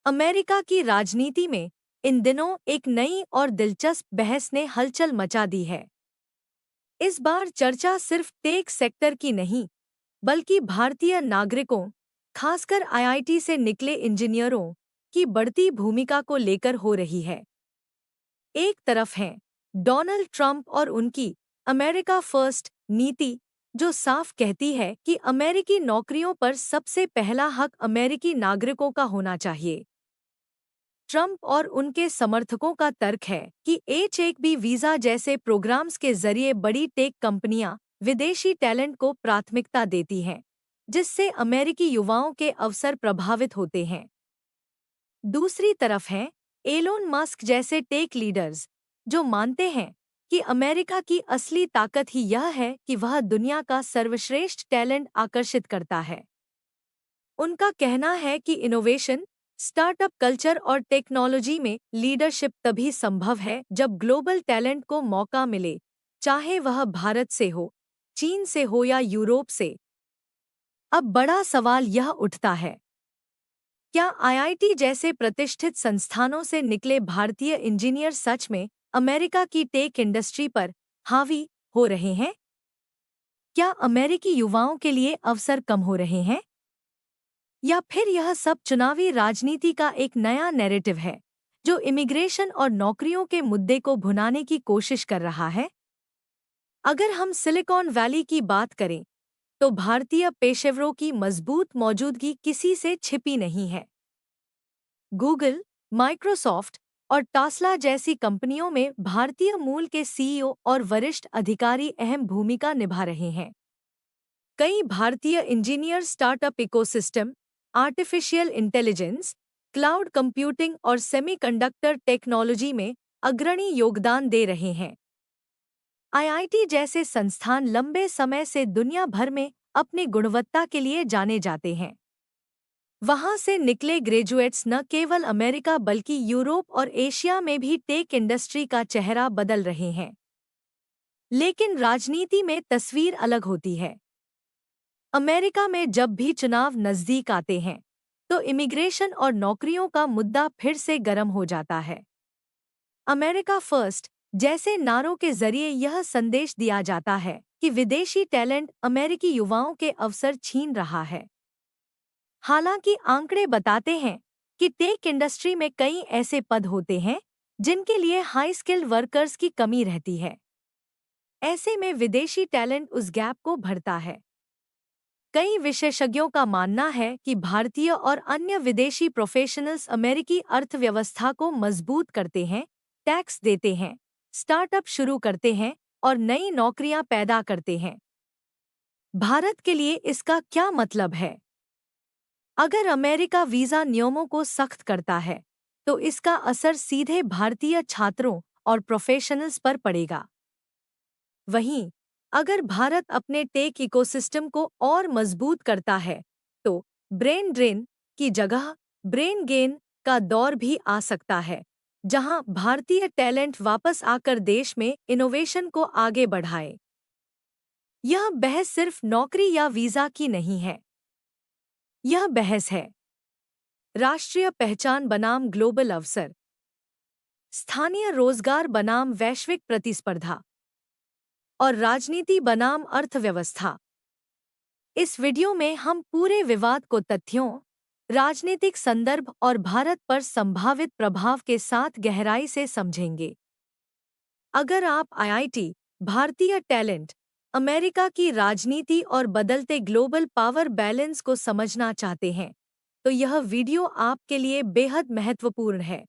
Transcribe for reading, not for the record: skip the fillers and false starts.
America की राजनीति में इन दिनों एक नई और दिलचस्प बहस ने हलचल मचा दी है। इस बार चर्चा सिर्फ टेक सेक्टर की नहीं, बल्कि भारतीय नागरिकों, खासकर आईआईटी से निकले इंजीनियरों की बढ़ती भूमिका को लेकर हो रही है। एक तरफ हैं डोनाल्ड ट्रंप और उनकी अमेरिका फर्स्ट नीति, जो साफ कहती है कि अमेरिकी नौकरियों पर सबसे पहला हक अमेरिकी नागरिकों का होना चाहिए। ट्रंप और उनके समर्थकों का तर्क है कि H-1B वीज़ा जैसे प्रोग्राम्स के जरिए बड़ी टेक कंपनियां विदेशी टैलेंट को प्राथमिकता देती हैं, जिससे अमेरिकी युवाओं के अवसर प्रभावित होते हैं। दूसरी तरफ हैं एलोन मस्क जैसे टेक लीडर्स, जो मानते हैं कि अमेरिका की असली ताकत ही यह है कि वह दुनिया का सर्वश्रेष्ठ टैलेंट आकर्षित करता है। उनका कहना है कि इनोवेशन, स्टार्टअप कल्चर और टेक्नोलॉजी में लीडरशिप तभी संभव है जब ग्लोबल टैलेंट को मौका मिले, चाहे वह भारत से हो, चीन से हो या यूरोप से। अब बड़ा सवाल यह उठता है, क्या आईआईटी जैसे प्रतिष्ठित संस्थानों से निकले भारतीय इंजीनियर सच में अमेरिका की टेक इंडस्ट्री पर हावी हो रहे हैं? क्या अमेरिकी युवाओं के लिए अवसर कम हो रहे हैं? या फिर यह सब चुनावी राजनीति का एक नया नैरेटिव है, जो इमिग्रेशन और नौकरियों के मुद्दे को भुनाने की कोशिश कर रहा है? अगर हम सिलिकॉन वैली की बात करें, तो भारतीय पेशेवरों की मजबूत मौजूदगी किसी से छिपी नहीं है। गूगल, माइक्रोसॉफ्ट और टास्ला जैसी कंपनियों में भारतीय मूल के सीईओ और वरिष्ठ अधिकारी अहम भूमिका निभा रहे हैं। कई भारतीय engineer startup ecosystem, artificial intelligence, cloud computing और सेमीकंडक्टर टेक्नोलॉजी में अग्रणी योगदान दे रहे हैं। आईआईटी जैसे संस्थान लंबे समय से दुनिया भर में अपनी गुणवत्ता के लिए जाने जाते हैं। वहां से निकले ग्रेजुएट्स न केवल अमेरिका बल्कि यूरोप और एशिया में भी टेक इंडस्ट्री का चेहरा बदल रहे हैं। लेकिन राजनीति में तस्वीर अलग होती है। अमेरिका में जब भी चुनाव नजदीक आते हैं, तो इमिग्रेशन और नौकरियों का मुद्दा फिर से गर्म हो जाता है। अमेरिका फर्स्ट जैसे नारों के जरिए यह संदेश दिया जाता है कि विदेशी टैलेंट अमेरिकी युवाओं के अवसर छीन रहा है। हालांकि आंकड़े बताते हैं कि टेक इंडस्ट्री में कई ऐसे पद होते हैं जिनके लिए हाई स्किल्ड वर्कर्स की कमी रहती है। ऐसे में विदेशी टैलेंट उस गैप को भरता है। कई विशेषज्ञों का मानना है कि भारतीय और अन्य विदेशी प्रोफेशनल्स अमेरिकी अर्थव्यवस्था को मजबूत करते हैं, टैक्स देते हैं, स्टार्टअप शुरू करते हैं और नई नौकरियां पैदा करते हैं। भारत के लिए इसका क्या मतलब है? अगर अमेरिका वीजा नियमों को सख्त करता है, तो इसका असर सीधे भारतीय छात्रों और प्रोफेशनल्स पर पड़ेगा। वहीं अगर भारत अपने टेक इकोसिस्टम को और मजबूत करता है, तो ब्रेन ड्रेन की जगह ब्रेन गेन का दौर भी आ सकता है, जहां भारतीय टैलेंट वापस आकर देश में इनोवेशन को आगे बढ़ाए। यह बहस सिर्फ नौकरी या वीजा की नहीं है। यह बहस है राष्ट्रीय पहचान बनाम ग्लोबल अवसर, स्थानीय रोजगार बनाम वैश्विक प्रतिस्पर्धा और राजनीति बनाम अर्थव्यवस्था। इस वीडियो में हम पूरे विवाद को तथ्यों, राजनीतिक संदर्भ और भारत पर संभावित प्रभाव के साथ गहराई से समझेंगे। अगर आप आईआईटी, भारतीय टैलेंट, अमेरिका की राजनीति और बदलते ग्लोबल पावर बैलेंस को समझना चाहते हैं, तो यह वीडियो आपके लिए बेहद महत्वपूर्ण है।